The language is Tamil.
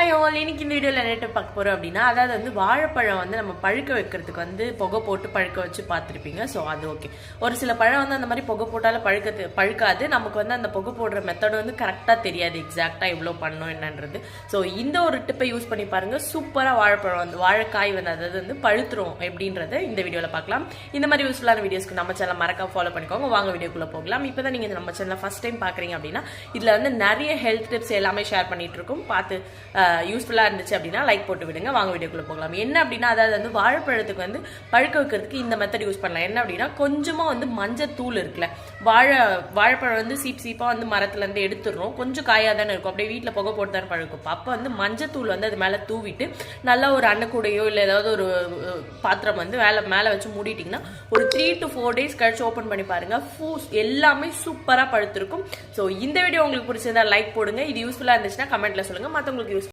ஹாய் ஓல், இன்னைக்கு இந்த வீடியோவில் என்ன பார்க்க போகிறோம் அப்படின்னா, அதாவது வந்து வாழைப்பழம் வந்து நம்ம பழுக்க வைக்கிறதுக்கு வந்து புகை போட்டு பழுக்க வச்சு பார்த்துருப்பீங்க. ஸோ அது ஓகே. ஒரு சில பழம் வந்து அந்த மாதிரி புகை போட்டாலும் பழுக்காது. நமக்கு வந்து அந்த புகை போடுற மெத்தட் வந்து கரெக்டாக தெரியாது, எக்ஸாக்டாக இவ்வளோ பண்ணணும் என்னன்றது. ஸோ இந்த ஒரு டிப்பை யூஸ் பண்ணி பாருங்கள், சூப்பராக வாழைப்பழம் வந்து வாழைக்காய் வந்து அதாவது வந்து பழுத்துரும் எப்படின்றத இந்த வீடியோவில் பார்க்கலாம். இந்த மாதிரி யூஸ்ஃபுல்லான வீடியோஸ்க்கு நம்ம சேனல் மறக்காம ஃபாலோ பண்ணிக்கோங்க. வாங்க வீடியோக்குள்ளே போகலாம். இப்போ தான் நீங்கள் நம்ம சேனலை ஃபஸ்ட் டைம் பார்க்குறீங்க அப்படின்னா, இதில் வந்து நிறைய ஹெல்த் டிப்ஸ் எல்லாமே ஷேர் பண்ணிட்டு இருக்கோம். பார்த்து யூஸ்ஃபுல்லாக இருந்துச்சு அப்படின்னா லைக் போட்டு விடுங்க. வாங்க வீடியோக்குள்ளே போகலாம். என்ன அப்படின்னா, அதாவது வந்து வாழைப்பழத்துக்கு வந்து பழுக்க வைக்கிறதுக்கு இந்த மெத்தட் யூஸ் பண்ணலாம். என்ன அப்படின்னா, கொஞ்சமாக வந்து மஞ்சள் தூள் இருக்குல்ல, வாழைப்பழம் வந்து சீப்பாக வந்து மரத்துலேருந்து எடுத்துடுறோம். கொஞ்சம் காயாக தானே இருக்கும், அப்படியே வீட்டில் புகை போட்டு தானே பழுக்கும். அப்போ வந்து மஞ்சள் தூள் வந்து அது மேலே தூவிட்டு நல்லா ஒரு அன்னக்கூடையோ இல்லை ஏதாவது ஒரு பாத்திரம் வந்து மேலே வச்சு மூடிட்டிங்கன்னா ஒரு 3 to 4 days கழிச்சு ஓப்பன் பண்ணி பாருங்க, எல்லாமே சூப்பராக பழுத்திருக்கும். ஸோ இந்த வீடியோ உங்களுக்கு பிடிச்சிருந்தா லைக் போடுங்க. இது யூஸ்ஃபுல்லாக இருந்துச்சுன்னா கமெண்ட்ல சொல்லுங்க. மற்றவங்களுக்கு யூஸ்